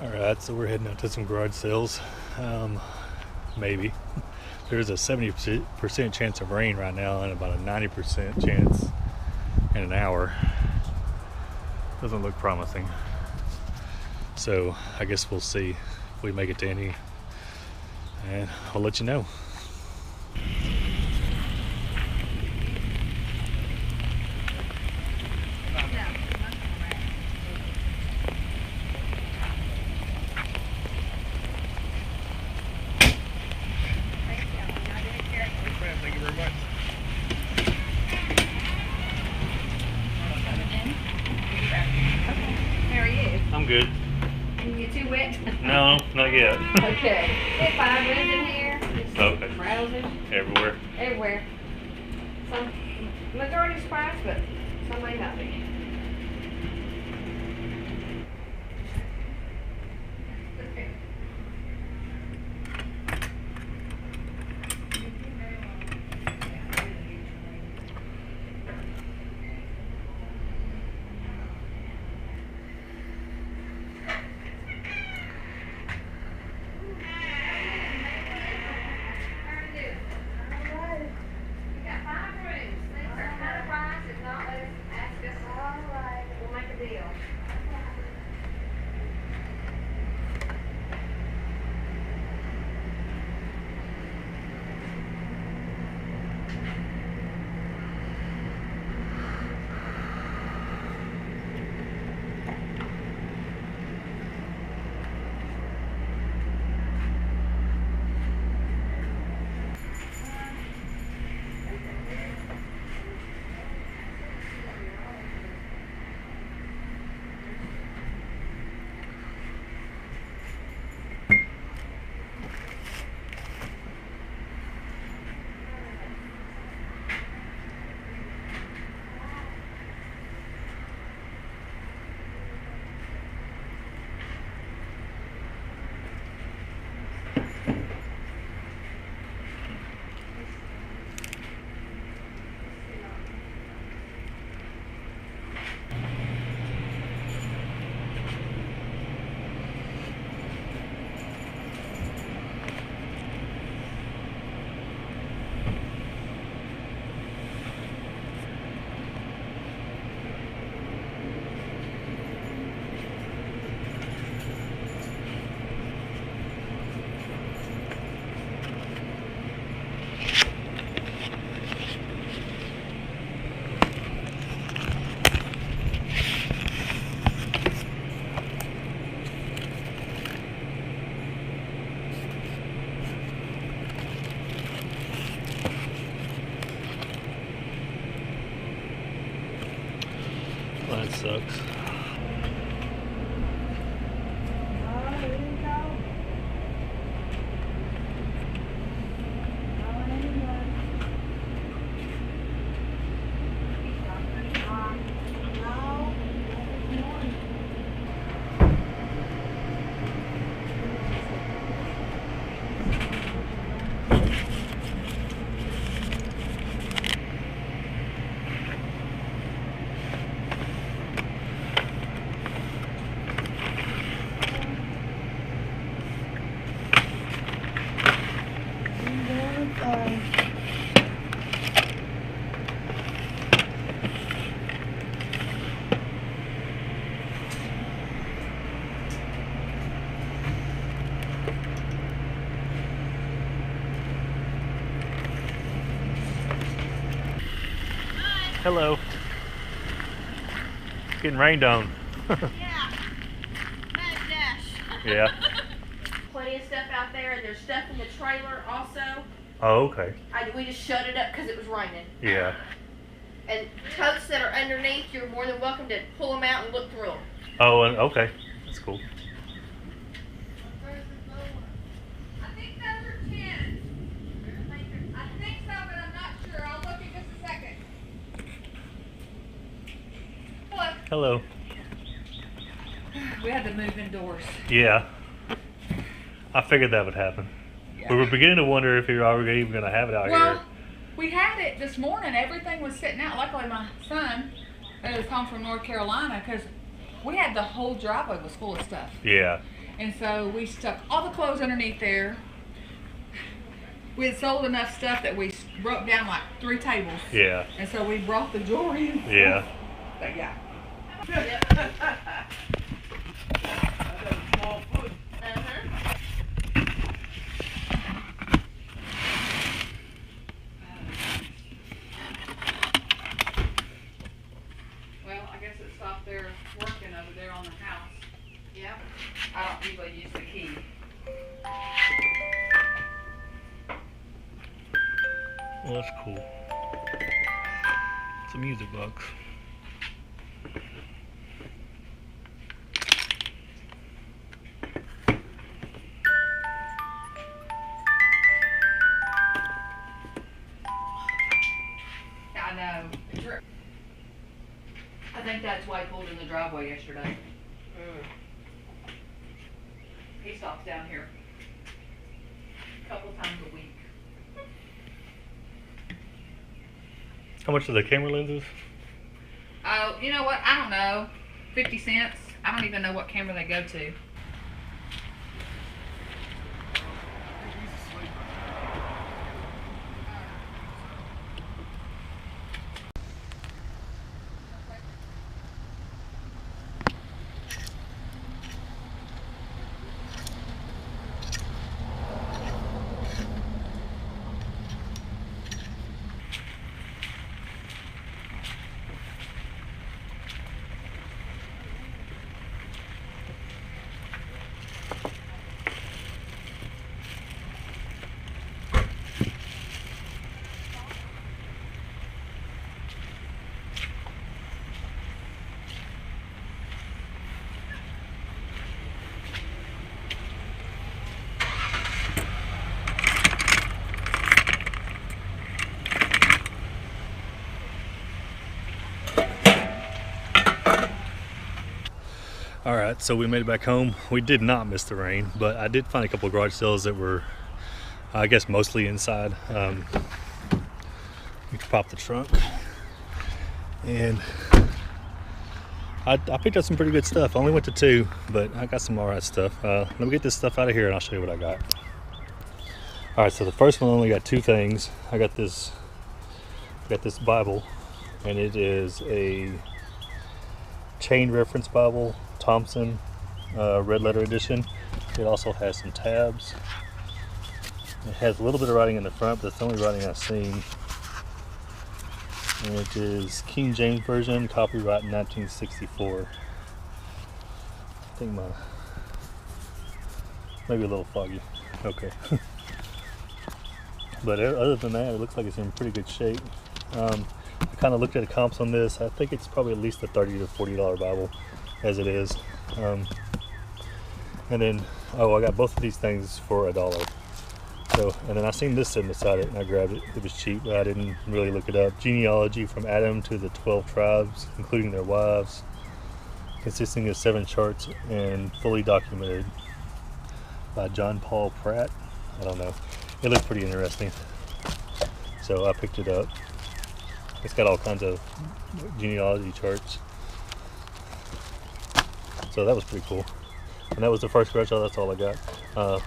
Alright, so we're heading out to some garage sales. Maybe. There's a 70% chance of rain right now and about a 90% chance in an hour. Doesn't look promising. So I guess we'll see if we make it to any, and I'll let you know. Thank you very much. How are you? I'm good. You get too wet? No, not yet. Okay. We have 5 rooms in here. Just Okay. browsers Everywhere. everywhere. Some majority's price, but some may not be. Well, that sucks. Hello. It's getting rained on. Yeah. Mad dash. Yeah. Plenty of stuff out there, and there's stuff in the trailer also. Oh, okay. We just shut it up because it was raining. Yeah. And totes that are underneath, you're more than welcome to pull them out and look through them. Oh, and okay. That's cool. I think those are 10. I think so, but I'm not sure. I'll look in just a second. Hello. Hello. We had to move indoors. Yeah. I figured that would happen. Yeah. We were beginning to wonder if you were even going to have it out Well, here. we had it this morning. Everything was sitting out. Luckily, my son, who was home from North Carolina, because we had the whole driveway was full of stuff. Yeah. And so we stuck all the clothes underneath there. We had sold enough stuff that we broke down like 3 tables. Yeah. And so we brought the jewelry in. Yeah. But yeah. Well, I guess it stopped there working over there on the house. Yep. I don't usually use the key. Well, that's cool. It's a music box. I know. I think that's why he pulled in the driveway yesterday. He stops down here a couple times a week. How much are the camera lenses? Oh, you know what? I don't know. 50 cents. I don't even know what camera they go to. All right, so we made it back home. We did not miss the rain, but I did find a couple of garage sales that were, I guess, mostly inside. You can pop the trunk, and I picked up some pretty good stuff. I only went to 2, but I got some all right stuff. Let me get this stuff out of here, and I'll show you what I got. All right, so the first one only got 2 things. I got this Bible, and it is a chain reference Bible, Thompson, red letter edition. It also has some tabs. It has a little bit of writing in the front, but it's the only writing I've seen. And it is King James Version, copyright 1964. I think maybe a little foggy. Okay. But other than that, it looks like it's in pretty good shape. I kind of looked at the comps on this. I think it's probably at least a $30 to $40 Bible as it is. And then, I got both of these things for $1. So, and then I seen this sitting beside it and I grabbed it. It was cheap, but I didn't really look it up. Genealogy from Adam to the 12 tribes, including their wives, consisting of 7 charts and fully documented by John Paul Pratt. I don't know. It looked pretty interesting. So I picked it up. It's got all kinds of genealogy charts. So that was pretty cool. And that was the first garage sale. That's all I got. Hold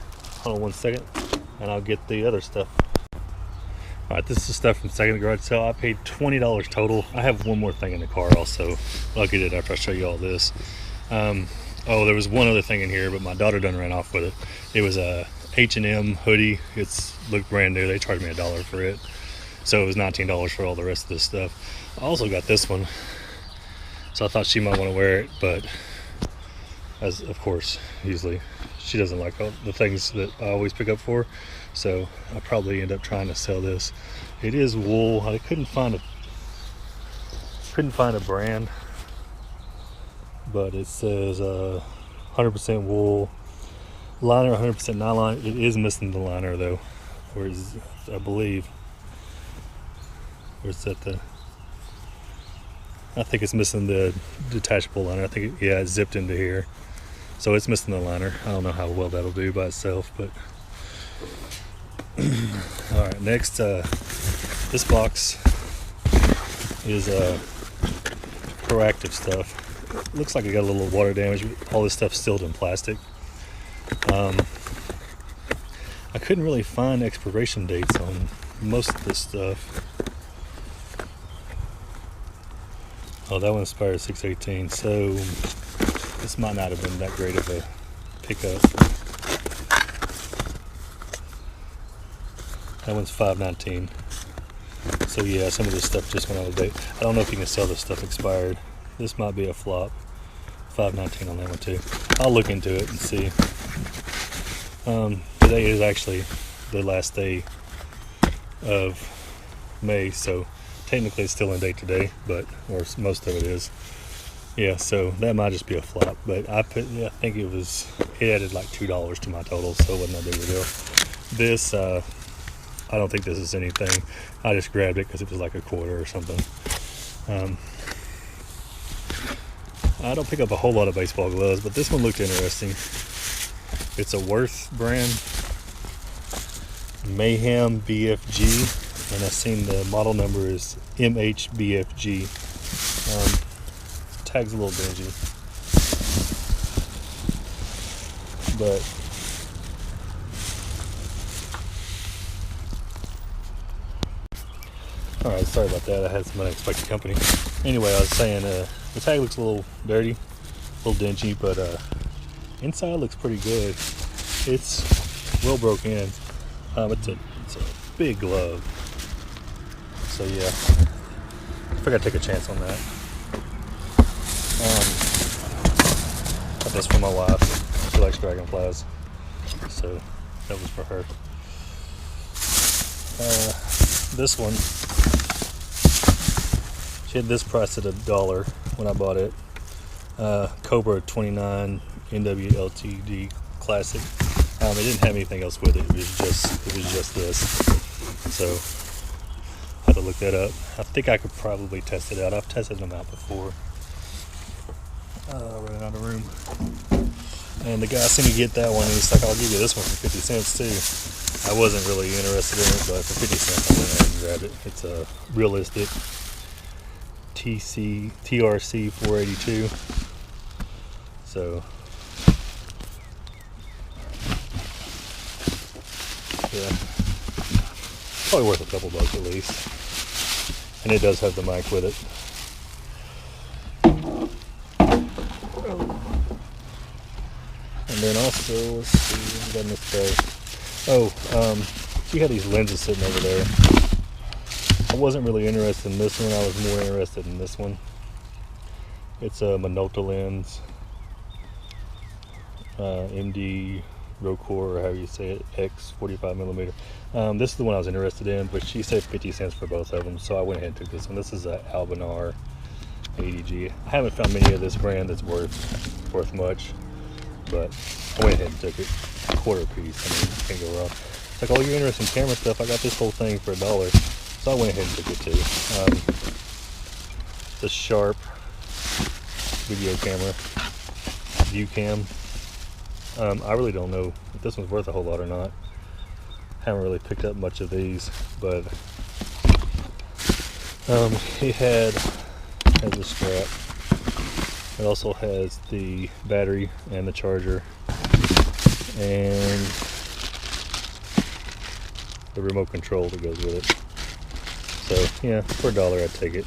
on one second and I'll get the other stuff. Alright, this is the stuff from the second garage sale. I paid $20 total. I have one more thing in the car also. I'll get it after I show you all this. Oh, there was one other thing in here, but my daughter done ran off with it. It was a H&M hoodie. It's looked brand new. They charged me $1 for it. So it was $19 for all the rest of this stuff. I also got this one. So I thought she might want to wear it, but as of course, usually she doesn't like all the things that I always pick up for. So I probably end up trying to sell this. It is wool. I couldn't find a brand, but it says 100% wool, liner 100% nylon. It is missing the liner though, or is, I believe. Where's that? I think it's missing the detachable liner. I think it's zipped into here, so it's missing the liner. I don't know how well that'll do by itself, but all right. Next, this box is proactive stuff, looks like it got a little water damage. But all this stuff's sealed in plastic. I couldn't really find expiration dates on most of this stuff. Oh, that one expired 6/18, so this might not have been that great of a pickup. That one's 5/19. So yeah, some of this stuff just went out of date. I don't know if you can sell this stuff expired. This might be a flop. 5/19 on that one too. I'll look into it and see. Today is actually the last day of May, so technically it's still in date today, but or most of it is. Yeah, so that might just be a flop. But I think it added like $2 to my total, so it wasn't that big of a deal. This I don't think this is anything. I just grabbed it because it was like a quarter or something. I don't pick up a whole lot of baseball gloves, but this one looked interesting. It's a Worth brand, Mayhem BFG, and I've seen the model number is MHBFG. Tag's a little dingy, but alright, sorry about that. I had some unexpected company. Anyway, I was saying the tag looks a little dirty, a little dingy, but inside looks pretty good. It's well broke in. It's a big glove. So yeah, I figured I'd take a chance on that. Got this for my wife. She likes dragonflies, so that was for her. This one, she had this priced at $1 when I bought it. Cobra 29 NWLTD Classic. It didn't have anything else with it. It was just this. So I had to look that up. I think I could probably test it out. I've tested them out before. Running out of room. And the guy sent me get that one, and he's like, "I'll give you this one for 50 cents too." I wasn't really interested in it, but for 50 cents I went ahead and grabbed it. It's a realistic TRC 482. So yeah, probably worth a couple bucks at least. And it does have the mic with it. And then also, let's see, what got in this bag? She had these lenses sitting over there. I wasn't really interested in this one. I was more interested in this one. It's a Minolta lens, MD Rocore, or however you say it, X 45mm. This is the one I was interested in, but she said 50 cents for both of them, so I went ahead and took this one. This is a Albanar 80G. I haven't found many of this brand that's worth much, but I went ahead and took it. A quarter piece. I mean, you can't go wrong. It's like, oh, you're interested in camera stuff. I got this whole thing for $1, so I went ahead and took it too. The Sharp video camera, view cam. I really don't know if this one's worth a whole lot or not. Haven't really picked up much of these, but it has a strap. It also has the battery and the charger and the remote control that goes with it. So yeah, for $1 I'd take it.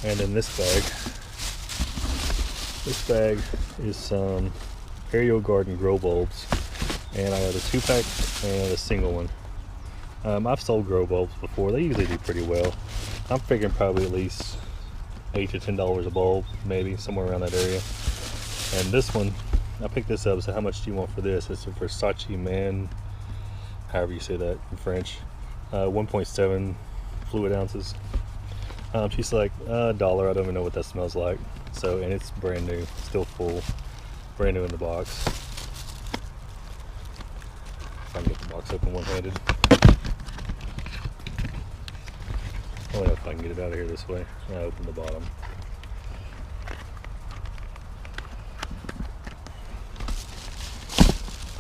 And in this bag is some Aerial Garden grow bulbs, and I got a 2-pack and a single one. I've sold grow bulbs before. They usually do pretty well. I'm figuring probably at least $8 to $10 a bulb, maybe somewhere around that area. And this one, I picked this up. So how much do you want for this? It's a Versace Man, however you say that in French. 1.7 fluid ounces. She's like $1. I don't even know what that smells like. So, and it's brand new, still full, brand new in the box. If I can get the box open one-handed. I don't know if I can get it out of here this way. I open the bottom.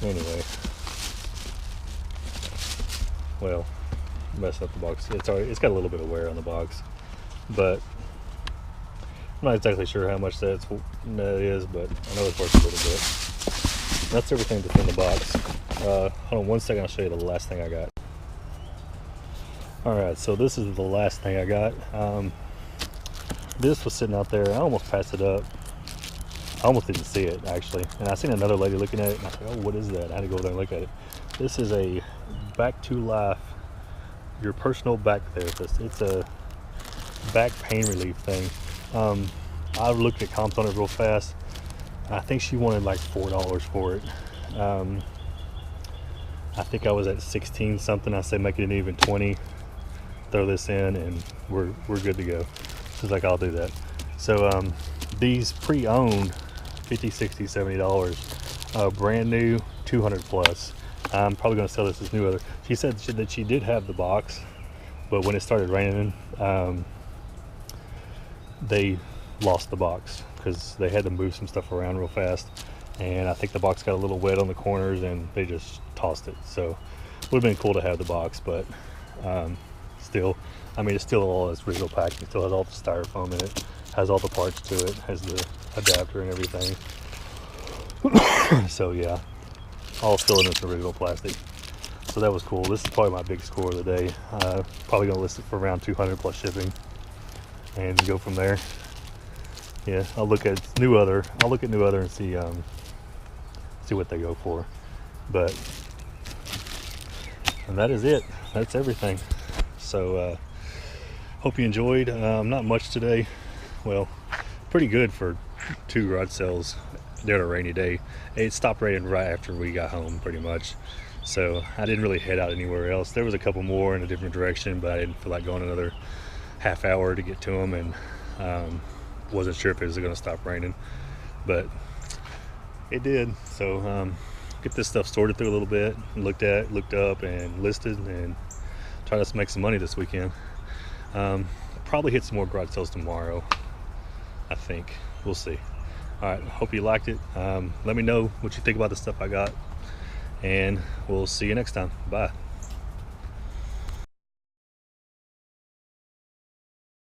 Anyway, well, messing up the box. It's got a little bit of wear on the box, but I'm not exactly sure how much that is, but I know it's worth a little bit. That's everything that's in the box. Hold on one second, I'll show you the last thing I got. Alright, so this is the last thing I got. This was sitting out there. I almost passed it up. I almost didn't see it, actually. And I seen another lady looking at it, and I was like, oh, what is that? I had to go over there and look at it. This is a Back to Life, your personal back therapist. It's a back pain relief thing. I looked at comps on it real fast. I think she wanted like $4 for it. I think I was at 16 something. I said make it an even 20. Throw this in and we're good to go. She's like, I'll do that. So these pre-owned $50, $60, $70, brand new 200 plus. I'm probably going to sell this as new. She said that she did have the box, but when it started raining, they lost the box because they had to move some stuff around real fast, and I think the box got a little wet on the corners and they just tossed it. So it would have been cool to have the box, but still, I mean, it's still all this original packaging. It still has all the styrofoam in it, has all the parts to it, has the adapter and everything. So yeah, all still in its original plastic. So that was cool. This is probably my big score of the day. Probably gonna list it for around 200 plus shipping and go from there. Yeah, I'll look at new other and see what they go for. But and that is it. That's everything. So hope you enjoyed. Not much today. Well, pretty good for 2 garage sales during a rainy day. It stopped raining right after we got home, pretty much. So I didn't really head out anywhere else. There was a couple more in a different direction, but I didn't feel like going another half hour to get to them, and wasn't sure if it was going to stop raining, but it did. So get this stuff sorted through a little bit, and looked up and listed, and try to make some money this weekend. Probably hit some more garage sales tomorrow, I think. We'll see. All right, hope you liked it. Let me know what you think about the stuff I got, and we'll see you next time. Bye.